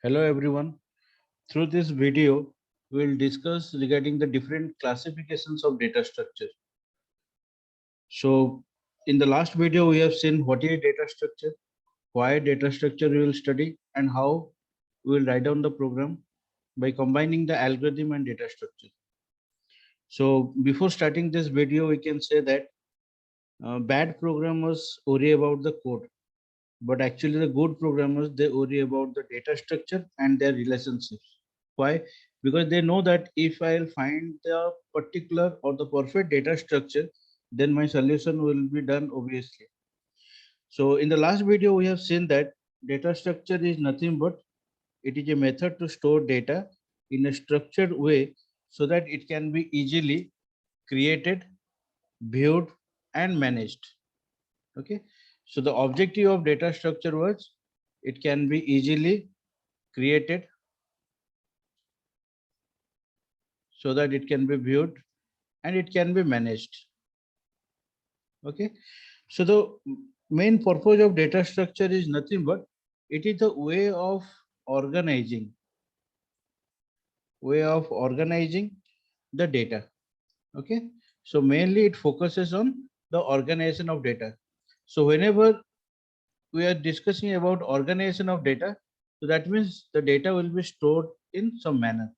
Hello everyone. Through this video, we will discuss regarding the different classifications of data structure. So in the last video, we have seen what is data structure, why data structure we will study, and how we will write down the program by combining the algorithm and data structure. So before starting this video, we can say that bad programmers worry about the code, but actually the good programmers, they worry about the data structure and their relationships. Why? Because they know that if I'll find the particular or the perfect data structure, then my solution will be done obviously. So in the last video, we have seen that data structure is nothing but it is a method to store data in a structured way so that it can be easily created, viewed, and managed. Okay. So the objective of data structure was it can be easily created so that it can be viewed and it can be managed. Okay. So the main purpose of data structure is nothing but it is the way of organizing the data. Okay. So mainly it focuses on the organization of data. So whenever we are discussing about organization of data, so that means the data will be stored in some manner.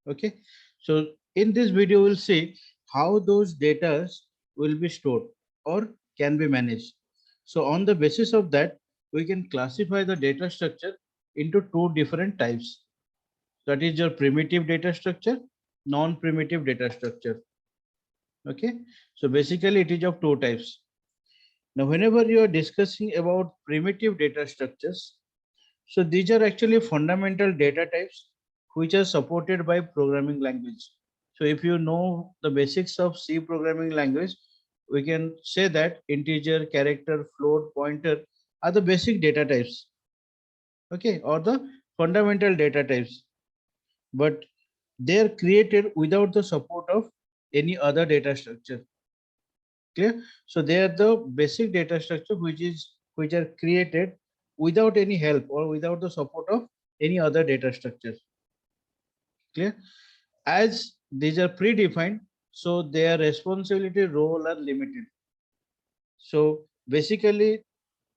Okay. So in this video, we'll see how those data will be stored or can be managed. So on the basis of that, we can classify the data structure into two different types. That is your primitive data structure, non-primitive data structure. Okay. So basically it is of two types. Now, whenever you are discussing about primitive data structures, so these are actually fundamental data types which are supported by programming language. So if you know the basics of C programming language, we can say that integer, character, float, pointer are the basic data types. Okay, or the fundamental data types, but they are created without the support of any other data structure. Clear? So they are the basic data structure which are created without any help or without the support of any other data structure. Clear? As these are predefined, so their responsibility role are limited. So basically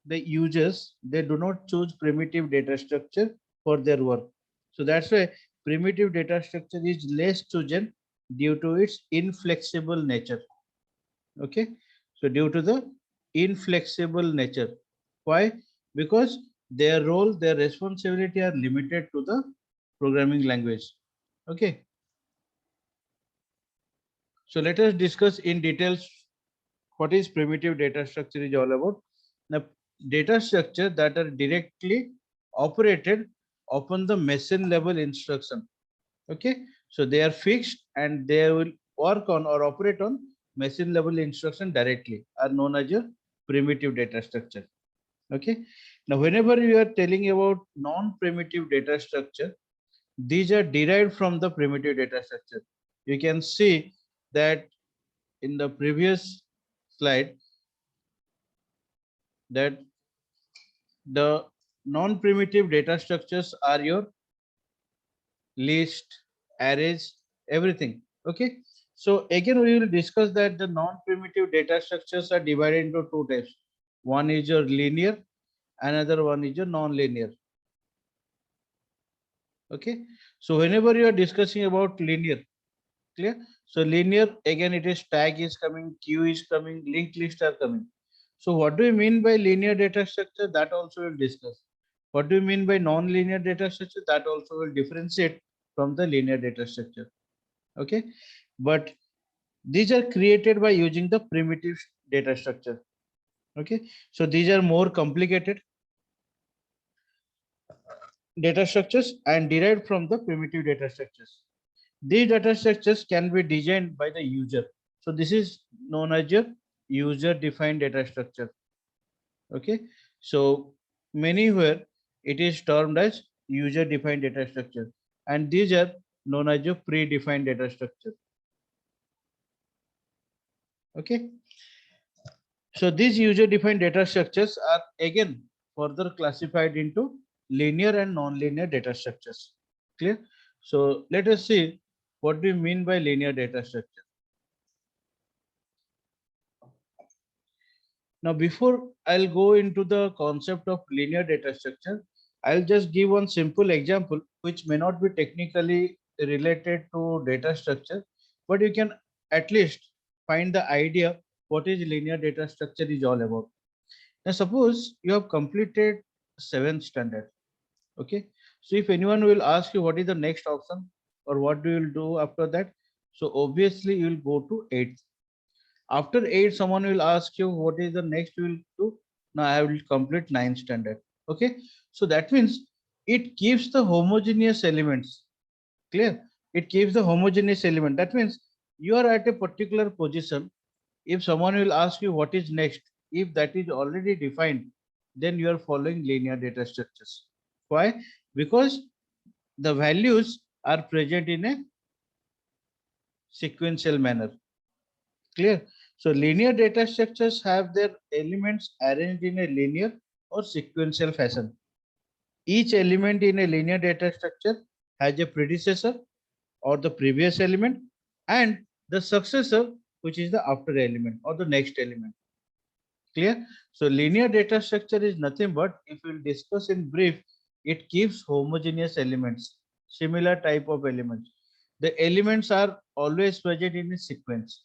the users, they do not choose primitive data structure for their work. So that's why primitive data structure is less chosen due to its inflexible nature. Okay. So due to the inflexible nature. Why? Because their role, their responsibility are limited to the programming language. Okay. So let us discuss in details what is primitive data structure is all about. Now, data structure that are directly operated upon the machine level instruction. Okay. So they are fixed and they will work on or operate on machine level instruction directly are known as your primitive data structure. Okay. Now, whenever you are telling about non-primitive data structure, these are derived from the primitive data structure. You can see that in the previous slide that the non-primitive data structures are your list, arrays, everything. Okay. So again, we will discuss that the non-primitive data structures are divided into two types. One is your linear, another one is your non-linear. Okay. So whenever you are discussing about linear, clear. So linear, again, it is tag is coming, queue is coming, linked list are coming. So what do you mean by linear data structure? That also we'll discuss. What do you mean by non-linear data structure? That also will differentiate from the linear data structure. Okay. But these are created by using the primitive data structure. Okay. So these are more complicated data structures and derived from the primitive data structures. These data structures can be designed by the user. So this is known as your user defined data structure. Okay. So many where it is termed as user defined data structure, and these are known as your predefined data structure. Okay. So these user defined data structures are again further classified into linear and non-linear data structures. Clear? So let us see what do you mean by linear data structure. Now, before I'll go into the concept of linear data structure, I'll just give one simple example which may not be technically related to data structure, but you can at least find the idea what is linear data structure is all about. Now, suppose you have completed 7th standard. Okay. So if anyone will ask you what is the next option or what do you do after that? So obviously you will go to 8th. After 8, someone will ask you what is the next you will do. Now I will complete 9th standard. Okay. So that means it keeps the homogeneous elements. Clear? It keeps the homogeneous element. That means you are at a particular position. If someone will ask you what is next, if that is already defined, then you are following linear data structures. Why? Because the values are present in a sequential manner. Clear? So linear data structures have their elements arranged in a linear or sequential fashion. Each element in a linear data structure has a predecessor or the previous element and the successor, which is the after element or the next element. Clear? So linear data structure is nothing but, if we'll discuss in brief, it keeps homogeneous elements, similar type of elements. The elements are always present in a sequence.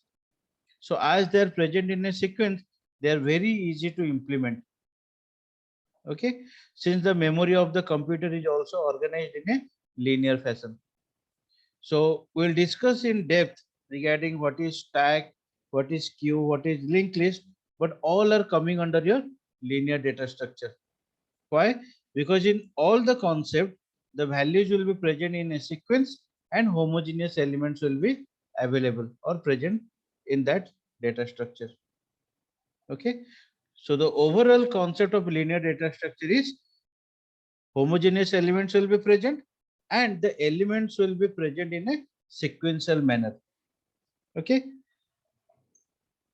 So as they're present in a sequence, they are very easy to implement. Okay, since the memory of the computer is also organized in a linear fashion. So we'll discuss in depth regarding what is stack, what is queue, what is linked list, but all are coming under your linear data structure. Why? Because in all the concept, the values will be present in a sequence and homogeneous elements will be available or present in that data structure. Okay. So the overall concept of linear data structure is homogeneous elements will be present and the elements will be present in a sequential manner. Okay.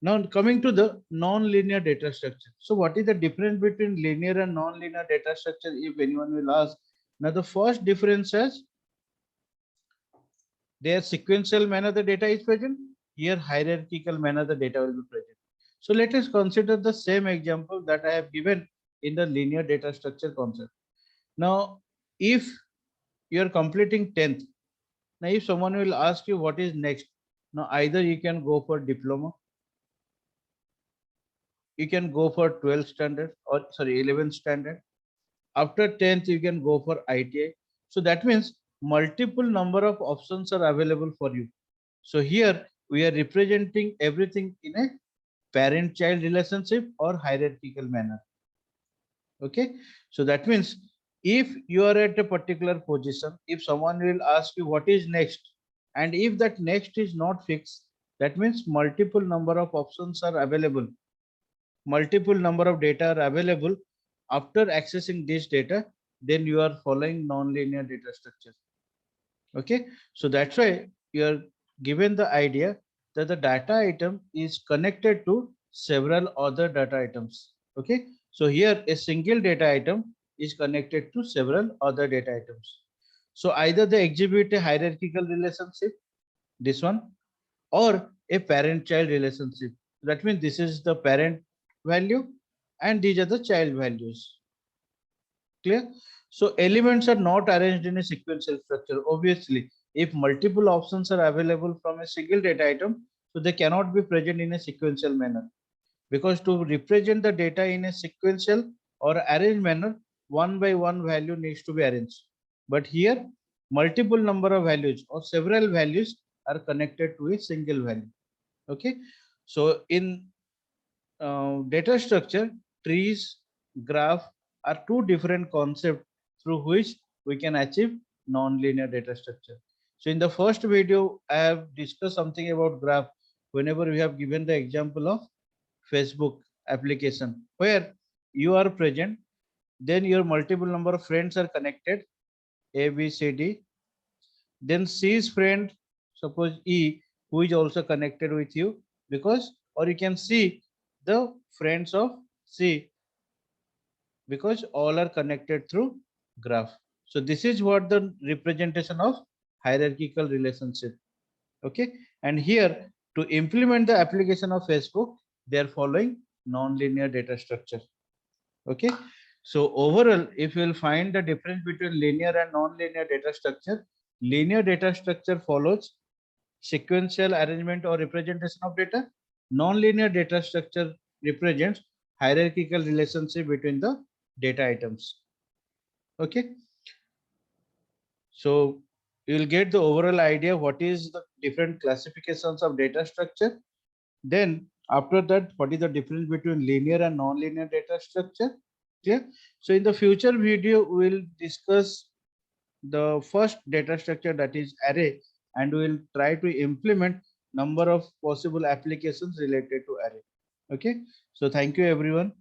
Now coming to the non-linear data structure. So what is the difference between linear and non-linear data structure, if anyone will ask? Now the first difference is their sequential manner the data is present. Here hierarchical manner the data will be present. So let us consider the same example that I have given in the linear data structure concept. Now if you are completing 10th, now if someone will ask you what is next, now either you can go for diploma, you can go for 12th standard or sorry 11th standard. After 10th you can go for ITI. So that means multiple number of options are available for you. So here we are representing everything in a parent child relationship or hierarchical manner. Okay, so that means if you are at a particular position, if someone will ask you what is next, and if that next is not fixed, that means multiple number of options are available, multiple number of data are available. After accessing this data, then you are following non-linear data structure. Okay, so that's why you are given the idea that the data item is connected to several other data items. Okay, so here a single data item is connected to several other data items. So either they exhibit a hierarchical relationship, this one, or a parent-child relationship. That means this is the parent value and these are the child values. Clear? So elements are not arranged in a sequential structure. Obviously, if multiple options are available from a single data item, so they cannot be present in a sequential manner. Because to represent the data in a sequential or arranged manner, one by one value needs to be arranged. But here, multiple number of values or several values are connected to a single value. Okay. So in data structure, trees, graph are two different concepts through which we can achieve non-linear data structure. So in the first video, I have discussed something about graph whenever we have given the example of Facebook application where you are present, then your multiple number of friends are connected, A, B, C, D. Then C's friend, suppose E, who is also connected with you because, or you can see the friends of C because all are connected through graph. So this is what the representation of hierarchical relationship. Okay, and here to implement the application of Facebook, they are following non-linear data structure. Okay, so overall, if you will find the difference between linear and non-linear data structure, linear data structure follows sequential arrangement or representation of data. Non-linear data structure represents hierarchical relationship between the data items. Okay, so you will get the overall idea what is the different classifications of data structure. Then after that, what is the difference between linear and non-linear data structure? Clear? So in the future video, we will discuss the first data structure, that is array, and we will try to implement number of possible applications related to array. Okay, so thank you everyone.